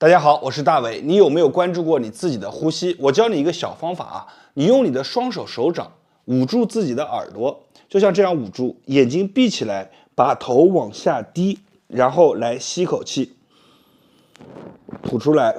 大家好，我是大伟。你有没有关注过你自己的呼吸？我教你一个小方法啊，你用你的双手手掌捂住自己的耳朵，就像这样捂住，眼睛闭起来，把头往下低，然后来吸口气，吐出来。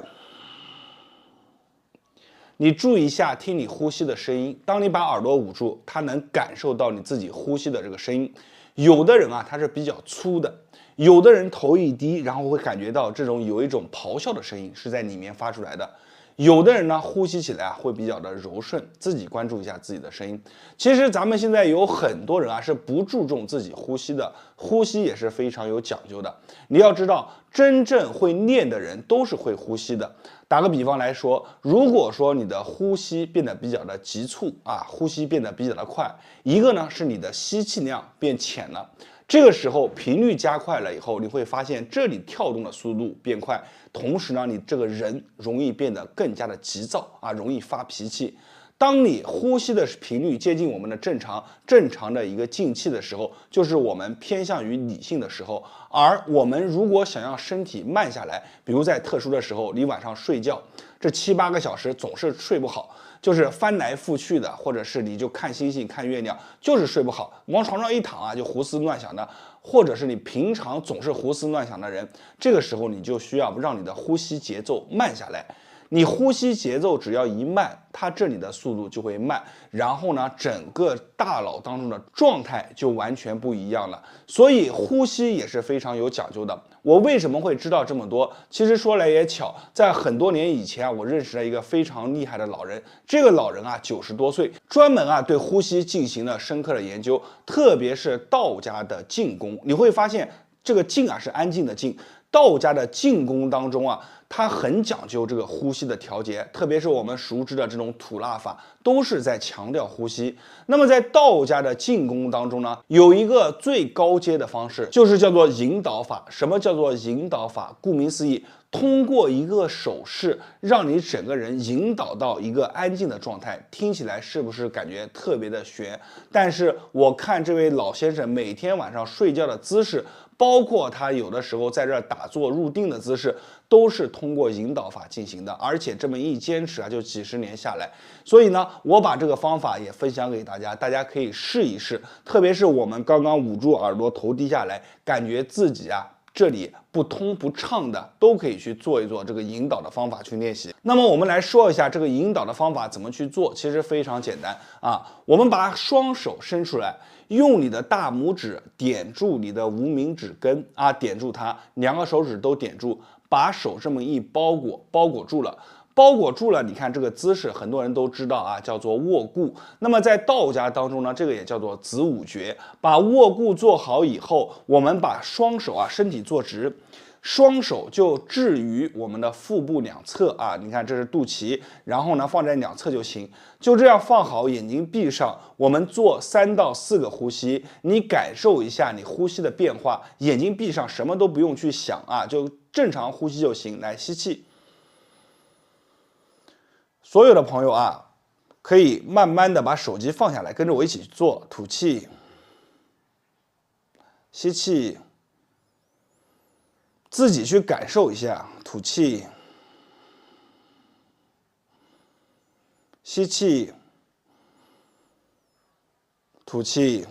你注意一下，听你呼吸的声音。当你把耳朵捂住，它能感受到你自己呼吸的这个声音。有的人啊，他是比较粗的。有的人头一低，然后会感觉到这种有一种咆哮的声音是在里面发出来的。有的人呢，呼吸起来啊会比较的柔顺，自己关注一下自己的声音。其实咱们现在有很多人啊是不注重自己呼吸的，呼吸也是非常有讲究的。你要知道，真正会练的人都是会呼吸的。打个比方来说，如果说你的呼吸变得比较的急促啊，呼吸变得比较的快，一个呢是你的吸气量变浅了。这个时候频率加快了以后，你会发现这里跳动的速度变快，同时呢，你这个人容易变得更加的急躁啊，容易发脾气。当你呼吸的频率接近我们的正常的一个进气的时候，就是我们偏向于理性的时候。而我们如果想要身体慢下来，比如在特殊的时候，你晚上睡觉这7、8个小时总是睡不好，就是翻来覆去的，或者是你就看星星看月亮，就是睡不好，往床上一躺啊就胡思乱想的，或者是你平常总是胡思乱想的人，这个时候你就需要让你的呼吸节奏慢下来。你呼吸节奏只要一慢，它这里的速度就会慢，然后呢，整个大脑当中的状态就完全不一样了。所以呼吸也是非常有讲究的。我为什么会知道这么多？其实说来也巧，在很多年以前啊，我认识了一个非常厉害的老人。这个老人啊，90多岁，专门啊对呼吸进行了深刻的研究，特别是道家的静功。你会发现，这个静啊是安静的静。道家的静功当中啊，它很讲究这个呼吸的调节，特别是我们熟知的这种吐纳法，都是在强调呼吸。那么在道家的静功当中呢，有一个最高阶的方式，就是叫做引导法。什么叫做引导法？顾名思义，通过一个手势，让你整个人引导到一个安静的状态。听起来是不是感觉特别的玄？但是我看这位老先生每天晚上睡觉的姿势，包括他有的时候在这儿打坐入定的姿势，都是通过引导法进行的，而且这么一坚持啊，就几十年下来。所以呢，我把这个方法也分享给大家，大家可以试一试。特别是我们刚刚捂住耳朵，头低下来，感觉自己啊这里不通不畅的，都可以去做一做这个引导的方法去练习。那么我们来说一下这个引导的方法怎么去做，其实非常简单啊。我们把双手伸出来，用你的大拇指点住你的无名指根啊，点住它，2个手指都点住，把手这么一包裹住了。包裹住了，你看这个姿势，很多人都知道啊，叫做卧固。那么在道家当中呢，这个也叫做子午诀。把卧固做好以后，我们把双手啊，身体坐直，双手就置于我们的腹部两侧啊。你看这是肚脐，然后呢放在两侧就行。就这样放好，眼睛闭上，我们做3到4个呼吸，你感受一下你呼吸的变化。眼睛闭上，什么都不用去想啊，就正常呼吸就行。来，吸气。所有的朋友啊，可以慢慢的把手机放下来，跟着我一起做。吐气，吸气，自己去感受一下。吐气，吸气，吐气。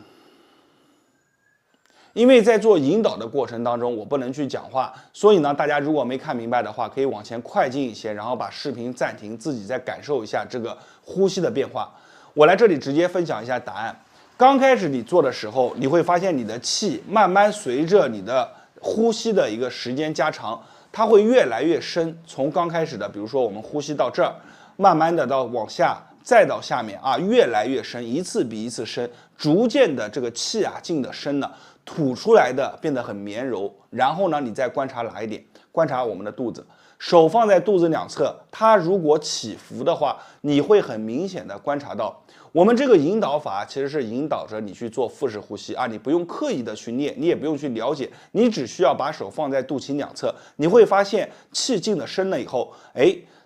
因为在做引导的过程当中，我不能去讲话，所以呢，大家如果没看明白的话，可以往前快进一些，然后把视频暂停，自己再感受一下这个呼吸的变化。我来这里直接分享一下答案。刚开始你做的时候，你会发现你的气慢慢随着你的呼吸的一个时间加长，它会越来越深。从刚开始的，比如说我们呼吸到这儿，慢慢的到往下，再到下面啊，越来越深，一次比一次深，逐渐的这个气啊进的深了。吐出来的变得很绵柔，然后呢，你再观察哪一点？观察我们的肚子，手放在肚子两侧，它如果起伏的话，你会很明显的观察到。我们这个引导法其实是引导着你去做腹式呼吸啊，你不用刻意的去练，你也不用去了解，你只需要把手放在肚脐两侧，你会发现气进的深了以后，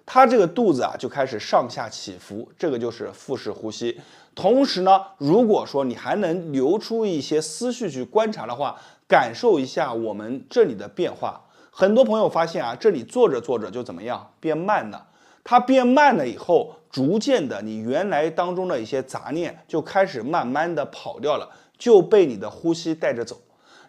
它这个肚子啊就开始上下起伏，这个就是腹式呼吸。同时呢，如果说你还能留出一些思绪去观察的话，感受一下我们这里的变化很多朋友发现啊，这里做着做着就怎么样变慢了。它变慢了以后，逐渐的你原来当中的一些杂念就开始慢慢的跑掉了，就被你的呼吸带着走，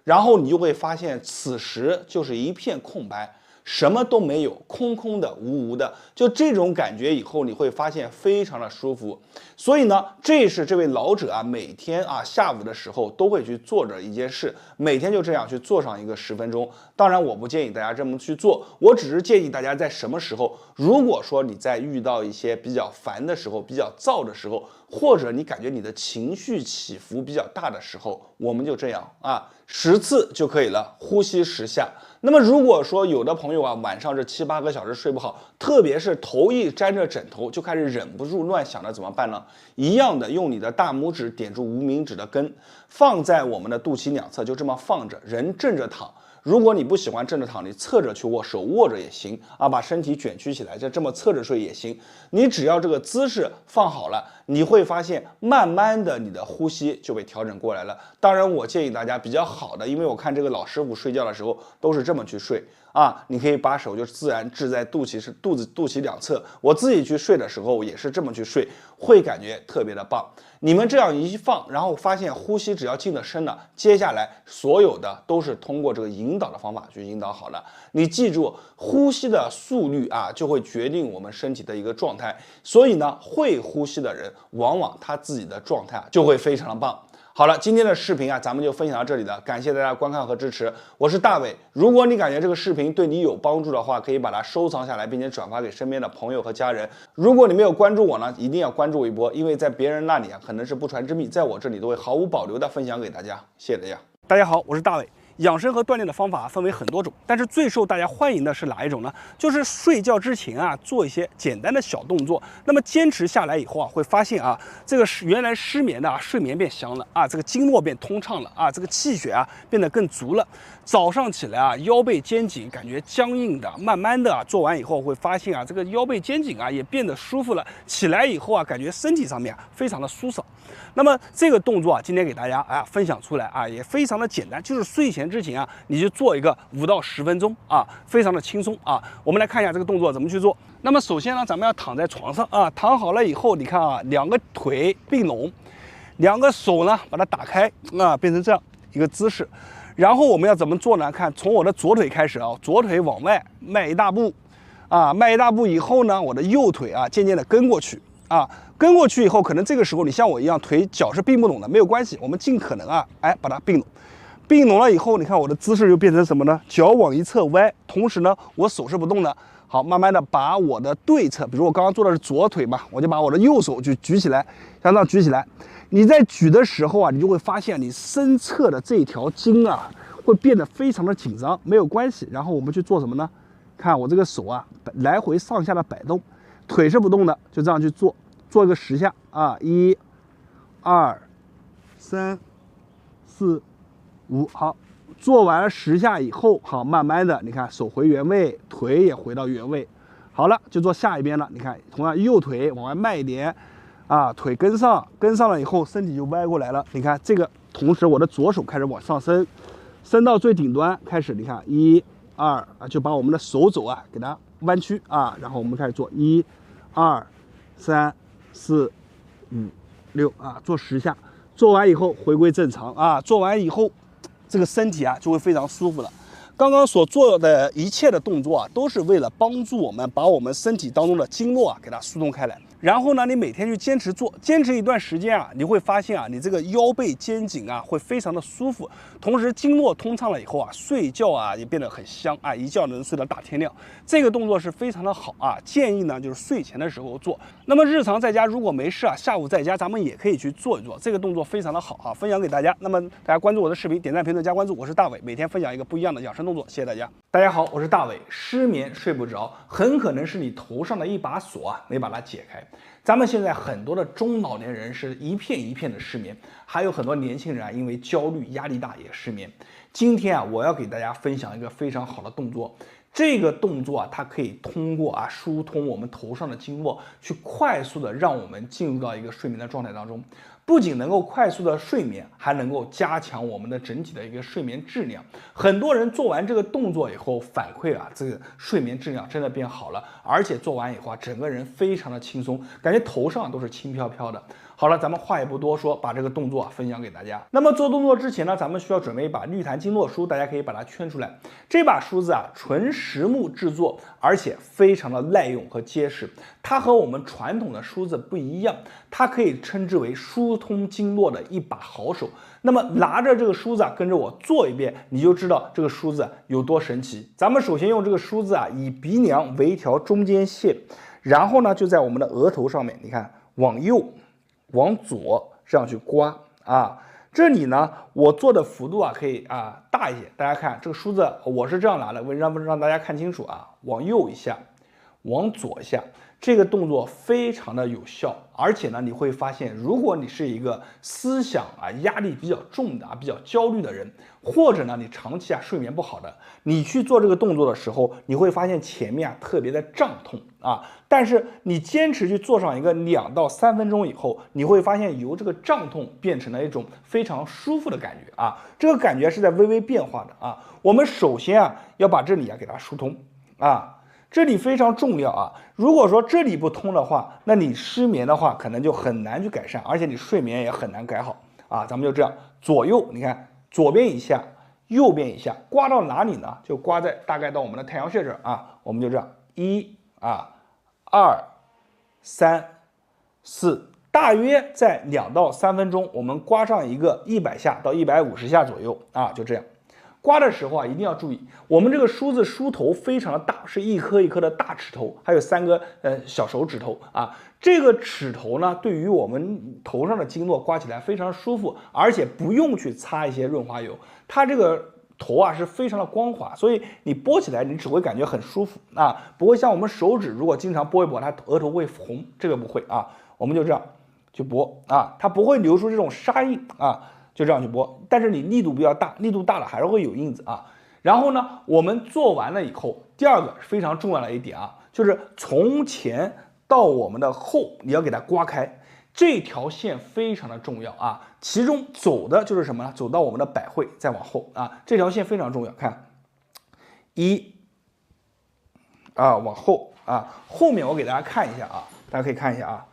然后你就会发现此时就是一片空白。什么都没有，空空的、无的，就这种感觉以后你会发现非常的舒服。所以呢，这是这位老者啊，每天啊下午的时候都会去做着一件事，每天就这样去做上一个10分钟。当然，我不建议大家这么去做，我只是建议大家在什么时候，如果说你在遇到一些比较烦的时候、比较躁的时候，或者你感觉你的情绪起伏比较大的时候，我们就这样啊，10次就可以了，呼吸10下。那么如果说有的朋友啊，晚上这7、8个小时睡不好，特别是头一沾着枕头就开始忍不住乱想了，怎么办呢？一样的，用你的大拇指点住无名指的根，放在我们的肚脐两侧，就这么放着，人正着躺。如果你不喜欢正着躺，你侧着去握，手握着也行啊，把身体卷曲起来，就这么侧着睡也行。你只要这个姿势放好了，你会发现慢慢的你的呼吸就被调整过来了。当然，我建议大家比较好的，因为我看这个老师傅睡觉的时候都是这么去睡啊，你可以把手就自然置在肚脐两侧。我自己去睡的时候也是这么去睡，会感觉特别的棒。你们这样一放，然后发现呼吸只要进得深了，接下来所有的都是通过这个引导的方法去引导好了。你记住，呼吸的速率啊，就会决定我们身体的一个状态。所以呢，会呼吸的人，往往他自己的状态就会非常的棒。好了，今天的视频啊，咱们就分享到这里了，感谢大家观看和支持，我是大伟。如果你感觉这个视频对你有帮助的话，可以把它收藏下来，并且转发给身边的朋友和家人。如果你没有关注我呢，一定要关注我一波，因为在别人那里啊，可能是不传之秘，在我这里都会毫无保留的分享给大家。谢谢大家。大家好，我是大伟。养生和锻炼的方法分为很多种，但是最受大家欢迎的是哪一种呢？就是睡觉之前啊，做一些简单的小动作。那么坚持下来以后啊，会发现啊，这个原来失眠的睡眠变香了啊，这个经络变通畅了啊，这个气血啊变得更足了。早上起来啊，腰背肩颈感觉僵硬的，慢慢的做完以后会发现啊，这个腰背肩颈啊也变得舒服了。起来以后啊，感觉身体上面非常的舒爽。那么这个动作啊，今天给大家分享出来啊，也非常的简单，就是睡前之前啊，你就做一个5到10分钟啊，非常的轻松啊。我们来看一下这个动作怎么去做。那么首先呢，咱们要躺在床上啊，躺好了以后，你看啊，两个腿并拢，两个手呢把它打开啊，变成这样一个姿势。然后我们要怎么做呢？看，从我的左腿开始啊，左腿往外迈一大步啊，迈一大步以后呢，我的右腿啊渐渐的跟过去啊。跟过去以后，可能这个时候你像我一样，脚是并不拢的，没有关系，我们尽可能把它并拢。并拢了以后，你看我的姿势就变成什么呢？脚往一侧歪，同时呢，我手是不动的。好，慢慢的把我的对侧，比如我刚刚做的是左腿嘛，我就把我的右手就举起来，像这样举起来。你在举的时候啊，你就会发现你身侧的这条筋啊，会变得非常的紧张，没有关系。然后我们去做什么呢？看我这个手啊，来回上下的摆动，腿是不动的，就这样去做。做一个10下啊，1、2、3、4、5，好，做完了10下以后，好，慢慢的，你看手回原位，腿也回到原位，好了，就做下一边了。你看，同样右腿往外迈一点，啊，腿跟上了以后，身体就歪过来了。你看这个，同时我的左手开始往上升，升到最顶端，开始，你看1、2啊，就把我们的手肘啊给它弯曲啊，然后我们开始做1、2、3、4、5、6啊，做10下，做完以后回归正常啊，做完以后，这个身体啊就会非常舒服了。刚刚所做的一切的动作啊，都是为了帮助我们把我们身体当中的经络啊给它疏通开来。然后呢，你每天去坚持做，坚持一段时间啊，你会发现啊，你这个腰背肩颈啊会非常的舒服，同时经络通畅了以后啊，睡觉啊也变得很香啊，一觉能睡到大天亮。这个动作是非常的好啊，建议呢就是睡前的时候做。那么日常在家如果没事啊，下午在家咱们也可以去做一做，这个动作非常的好啊，分享给大家。那么大家关注我的视频，点赞、评论、加关注，我是大伟，每天分享一个不一样的养生动作，谢谢大家。大家好，我是大伟。失眠睡不着，很可能是你头上的一把锁啊，没把它解开。咱们现在很多的中老年人是一片一片的失眠，还有很多年轻人啊，因为焦虑、压力大也失眠。今天啊，我要给大家分享一个非常好的动作。这个动作啊，它可以通过疏通我们头上的经络，去快速的让我们进入到一个睡眠的状态当中。不仅能够快速的睡眠，还能够加强我们的整体的一个睡眠质量。很多人做完这个动作以后反馈啊，这个睡眠质量真的变好了，而且做完以后啊，整个人非常的轻松，感觉头上都是轻飘飘的。好了，咱们话也不多说，把这个动作分享给大家。那么做动作之前呢，咱们需要准备一把绿檀经络梳，大家可以把它圈出来。这把梳子啊，纯实木制作，而且非常的耐用和结实。它和我们传统的梳子不一样，它可以称之为疏通经络的一把好手。那么拿着这个梳子啊，跟着我做一遍，你就知道这个梳子有多神奇。咱们首先用这个梳子啊，以鼻梁为一条中间线，然后呢，就在我们的额头上面，你看往右。往左这样去刮啊，这里呢，我做的幅度啊可以啊大一些。大家看这个梳子，我是这样拿的，为让大家看清楚啊，往右一下，往左一下，这个动作非常的有效。而且呢，你会发现，如果你是一个思想啊压力比较重的啊比较焦虑的人，或者呢你长期啊睡眠不好的，你去做这个动作的时候，你会发现前面啊特别的胀痛啊。但是你坚持去做上一个2到3分钟以后，你会发现由这个胀痛变成了一种非常舒服的感觉啊。这个感觉是在微微变化的啊。我们首先啊要把这里啊给它疏通啊。这里非常重要啊！如果说这里不通的话，那你失眠的话，可能就很难去改善，而且你睡眠也很难改好啊。咱们就这样，左右，你看左边一下，右边一下，刮到哪里呢？就刮在大概到我们的太阳穴这儿啊。我们就这样，1啊，2、3、4，大约在2到3分钟，我们刮上一个100下到150下左右啊，就这样。刮的时候啊，一定要注意，我们这个梳子梳头非常的大，是一颗一颗的大指头，还有3个小手指头啊。这个指头呢，对于我们头上的经络刮起来非常舒服，而且不用去擦一些润滑油，它这个头啊是非常的光滑，所以你拨起来你只会感觉很舒服啊，不会像我们手指如果经常拨一拨，它额头会红，这个不会啊。我们就这样去拨啊，它不会留出这种沙印啊。就这样去拨，但是你力度比较大，力度大了还是会有印子啊。然后呢，我们做完了以后，第二个非常重要的一点啊，就是从前到我们的后，你要给它刮开，这条线非常的重要啊。其中走的就是什么呢？走到我们的百会，再往后啊，这条线非常重要。看，1啊，往后啊，后面我给大家看一下啊，大家可以看一下啊。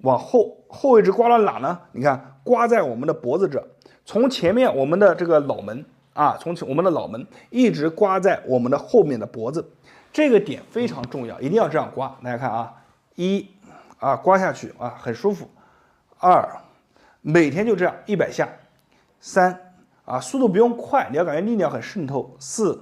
往后位置刮到哪呢？你看，刮在我们的脖子这，从前面我们的这个脑门啊，从我们的脑门一直刮在我们的后面的脖子，这个点非常重要，一定要这样刮。大家看啊，1啊，刮下去啊，很舒服。2，每天就这样100下。3啊，速度不用快，你要感觉力量很渗透。4、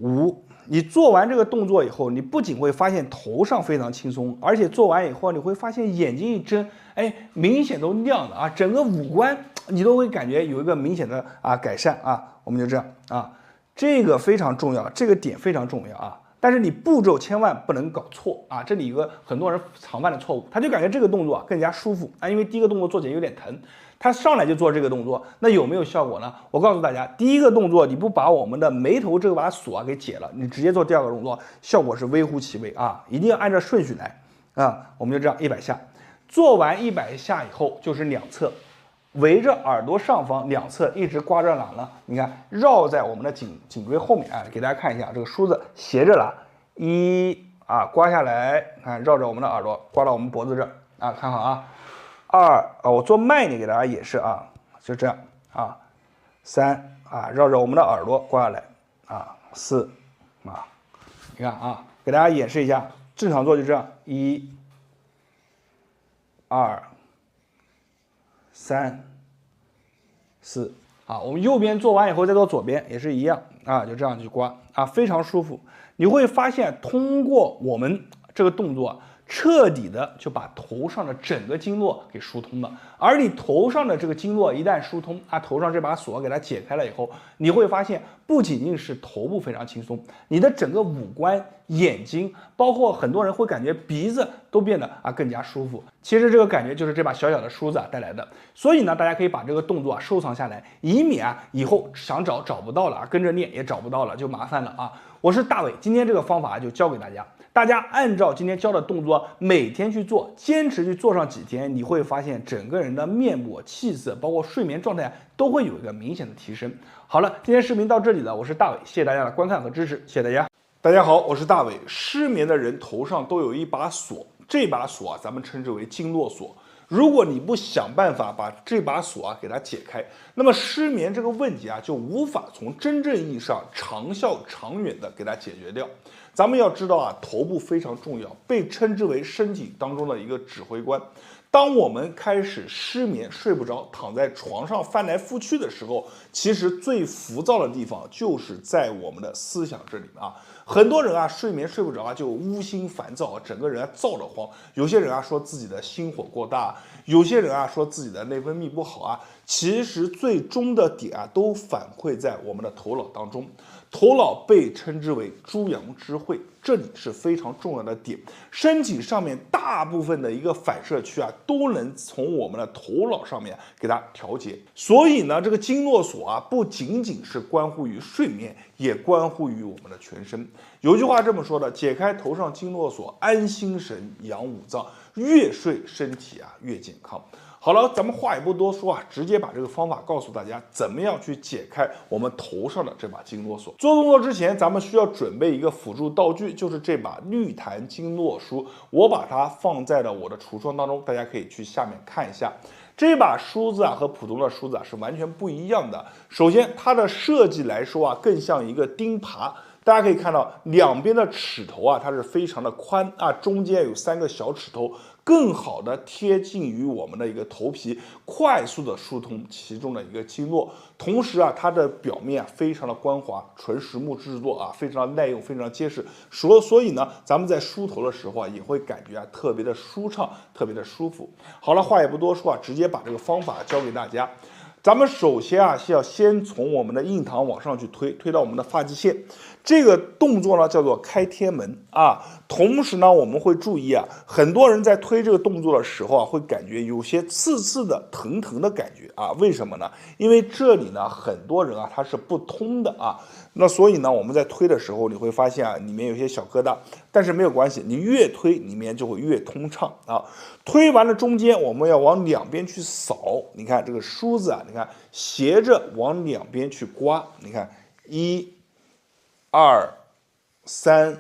5。你做完这个动作以后，你不仅会发现头上非常轻松，而且做完以后你会发现眼睛一睁，哎，明显都亮了啊，整个五官你都会感觉有一个明显的改善啊。我们就这样啊，这个非常重要，这个点非常重要啊。但是你步骤千万不能搞错啊，这里有个很多人常犯的错误，他就感觉这个动作更加舒服啊，因为第一个动作做起来有点疼。他上来就做这个动作，那有没有效果呢？我告诉大家，第一个动作你不把我们的眉头这把锁给解了，你直接做第二个动作，效果是微乎其微啊！一定要按照顺序来啊！我们就这样100下，做完100下以后就是两侧，围着耳朵上方两侧一直刮着哪呢？你看绕在我们的颈椎后面啊，给大家看一下，这个梳子斜着拿，1啊刮下来，看绕着我们的耳朵刮到我们脖子这儿啊，看好啊。2啊，我做慢一点给大家演示啊，就这样啊。3啊，绕着我们的耳朵刮下来啊。4啊，你看啊，给大家演示一下，正常做就这样，1、2、3、4啊。我们右边做完以后再做左边也是一样啊，就这样去刮啊，非常舒服。你会发现，通过我们这个动作，彻底的就把头上的整个经络给疏通了。而你头上的这个经络一旦疏通，头上这把锁给它解开了以后，你会发现不仅仅是头部非常轻松，你的整个五官、眼睛，包括很多人会感觉鼻子都变得更加舒服。其实这个感觉就是这把小小的梳子带来的。所以呢，大家可以把这个动作收藏下来，以免以后想找不到了，跟着练也找不到了，就麻烦了啊。我是大伟，今天这个方法就教给大家。大家按照今天教的动作，每天去做，坚持去做上几天，你会发现整个人的面部、气色，包括睡眠状态都会有一个明显的提升。好了，今天视频到这里了，我是大伟，谢谢大家的观看和支持，谢谢大家。大家好，我是大伟。失眠的人头上都有一把锁，这把锁啊，咱们称之为经络锁。如果你不想办法把这把锁啊给它解开，那么失眠这个问题啊就无法从真正意义上长效长远的给它解决掉。咱们要知道啊，头部非常重要，被称之为身体当中的一个指挥官。当我们开始失眠、睡不着，躺在床上翻来覆去的时候，其实最浮躁的地方就是在我们的思想这里啊。很多人啊，睡眠睡不着啊，就无心烦躁，整个人啊躁得慌。有些人啊说自己的心火过大，有些人啊说自己的内分泌不好啊。其实最终的点啊，都反馈在我们的头脑当中。头脑被称之为诸阳之会，这里是非常重要的点。身体上面大部分的一个反射区啊，都能从我们的头脑上面给它调节。所以呢，这个经络锁啊，不仅仅是关乎于睡眠，也关乎于我们的全身。有句话这么说的：解开头上经络锁，安心神，养五脏，越睡身体啊越健康。好了，咱们话也不多说啊，直接把这个方法告诉大家，怎么样去解开我们头上的这把经络锁。做动作之前，咱们需要准备一个辅助道具，就是这把绿檀经络梳。我把它放在了我的橱窗当中，大家可以去下面看一下。这把梳子啊和普通的梳子啊是完全不一样的。首先，它的设计来说啊，更像一个钉耙。大家可以看到，两边的齿头啊，它是非常的宽啊，中间有3个小齿头，更好的贴近于我们的一个头皮，快速的疏通其中的一个经络。同时啊，它的表面啊非常的光滑，纯实木制作啊，非常的耐用，非常结实。所以呢，咱们在梳头的时候啊，也会感觉啊特别的舒畅，特别的舒服。好了，话也不多说啊，直接把这个方法教给大家。咱们首先啊，是要先从我们的印堂往上去推到我们的发际线，这个动作呢叫做开天门啊。同时呢，我们会注意啊，很多人在推这个动作的时候啊，会感觉有些刺刺的、疼疼的感觉啊。为什么呢？因为这里呢，很多人啊它是不通的啊。那所以呢，我们在推的时候，你会发现啊，里面有些小疙瘩，但是没有关系，你越推里面就会越通畅啊。推完了中间，我们要往两边去扫。你看这个梳子啊，你看斜着往两边去刮。你看1、2、3、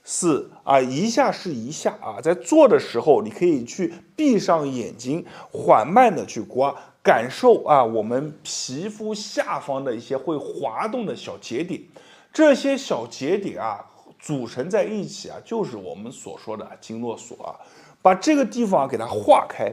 4啊，一下是一下啊。在做的时候，你可以去闭上眼睛，缓慢的去刮。感受啊，我们皮肤下方的一些会滑动的小节点，这些小节点啊组成在一起啊，就是我们所说的经络锁啊。把这个地方给它化开，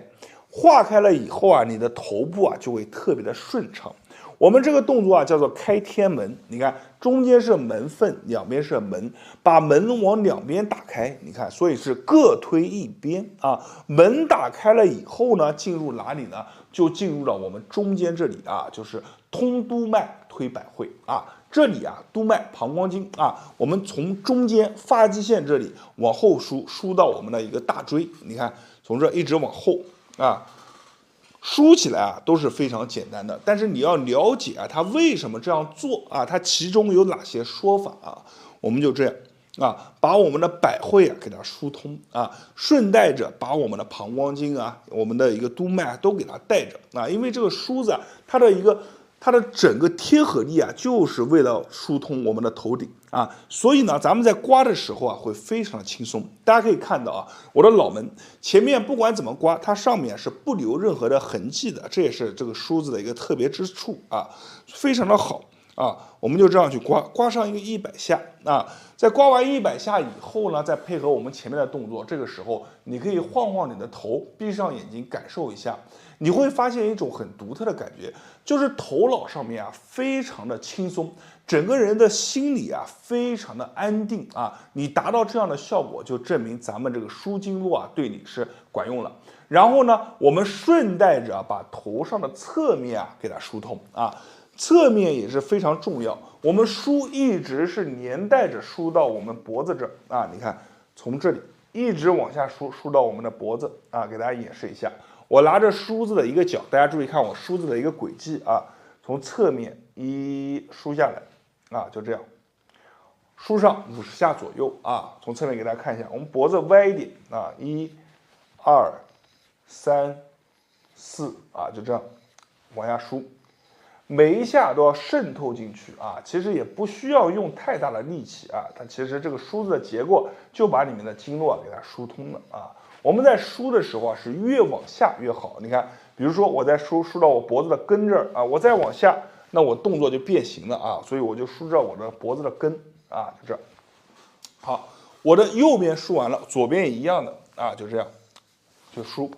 化开了以后啊，你的头部啊就会特别的顺畅。我们这个动作啊叫做开天门，你看中间是门缝，两边是门，把门往两边打开，你看，所以是各推一边啊。门打开了以后呢，进入哪里呢？就进入了我们中间这里啊，就是通督脉推百会啊。这里啊，督脉膀胱经啊，我们从中间发际线这里往后梳到我们的一个大椎，你看从这一直往后啊。梳起来啊都是非常简单的，但是你要了解啊，它为什么这样做啊？它其中有哪些说法啊？我们就这样啊，把我们的百会啊给它疏通啊，顺带着把我们的膀胱经啊，我们的一个督脉都给它带着啊，因为这个梳子啊，它的整个贴合力啊，就是为了疏通我们的头顶啊，所以呢，咱们在刮的时候啊，会非常的轻松。大家可以看到啊，我的脑门前面不管怎么刮，它上面是不留任何的痕迹的，这也是这个梳子的一个特别之处啊，非常的好啊。我们就这样去刮，刮上一个100下啊。在刮完100下以后呢，再配合我们前面的动作，这个时候你可以晃晃你的头，闭上眼睛感受一下。你会发现一种很独特的感觉，就是头脑上面啊非常的轻松，整个人的心里啊非常的安定啊。你达到这样的效果，就证明咱们这个输经络啊对你是管用了。然后呢，我们顺带着把头上的侧面啊给它疏通啊，侧面也是非常重要。我们梳一直是连带着梳到我们脖子这儿啊，你看从这里一直往下梳到我们的脖子啊，给大家演示一下。我拿着梳子的一个角，大家注意看我梳子的一个轨迹啊，从侧面梳下来啊，就这样梳上50下左右啊。从侧面给大家看一下，我们脖子歪一点啊，1、2、3、4啊，就这样往下梳。每一下都要渗透进去啊，其实也不需要用太大的力气啊，它其实这个梳子的结构就把里面的经络给它疏通了啊。我们在梳的时候啊，是越往下越好。你看，比如说我在梳到我脖子的根这儿啊，我再往下，那我动作就变形了啊，所以我就梳到我的脖子的根啊，就这儿。好，我的右边梳完了，左边也一样的啊，就这样，就梳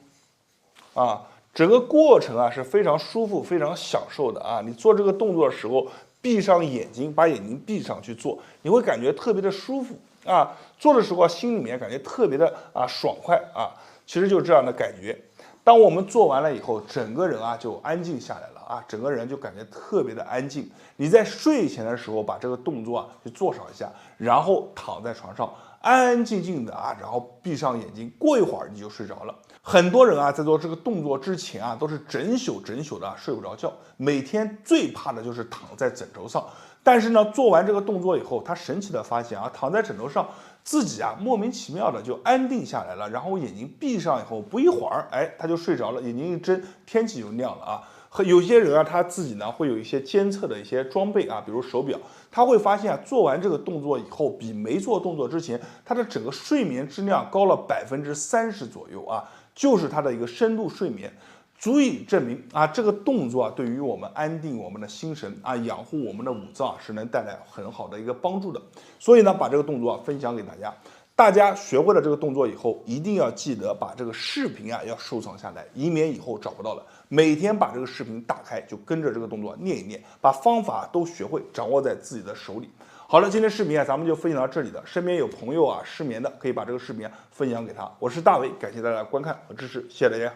啊。整个过程啊是非常舒服、非常享受的啊！你做这个动作的时候，闭上眼睛，把眼睛闭上去做，你会感觉特别的舒服啊！做的时候心里面感觉特别的爽快啊！其实就是这样的感觉。当我们做完了以后，整个人啊就安静下来了啊，整个人就感觉特别的安静。你在睡前的时候把这个动作啊去做上一下，然后躺在床上安安静静的啊，然后闭上眼睛，过一会儿你就睡着了。很多人啊，在做这个动作之前啊，都是整宿的睡不着觉。每天最怕的就是躺在枕头上。但是呢，做完这个动作以后，他神奇的发现啊，躺在枕头上，自己啊莫名其妙的就安定下来了。然后眼睛闭上以后，不一会儿，哎，他就睡着了，眼睛一睁，天气就亮了啊。和有些人啊，他自己呢会有一些监测的一些装备啊，比如手表，他会发现啊，做完这个动作以后，比没做动作之前，他的整个睡眠质量高了30%左右啊。就是它的一个深度睡眠，足以证明啊，这个动作啊，对于我们安定我们的心神啊，养护我们的五脏是能带来很好的一个帮助的。所以呢，把这个动作分享给大家。大家学会了这个动作以后，一定要记得把这个视频啊要收藏下来，以免以后找不到了。每天把这个视频打开，就跟着这个动作念一念，把方法都学会，掌握在自己的手里。好了，今天视频啊，咱们就分享到这里了。身边有朋友啊失眠的，可以把这个视频分享给他。我是大伟，感谢大家的观看和支持，谢谢大家。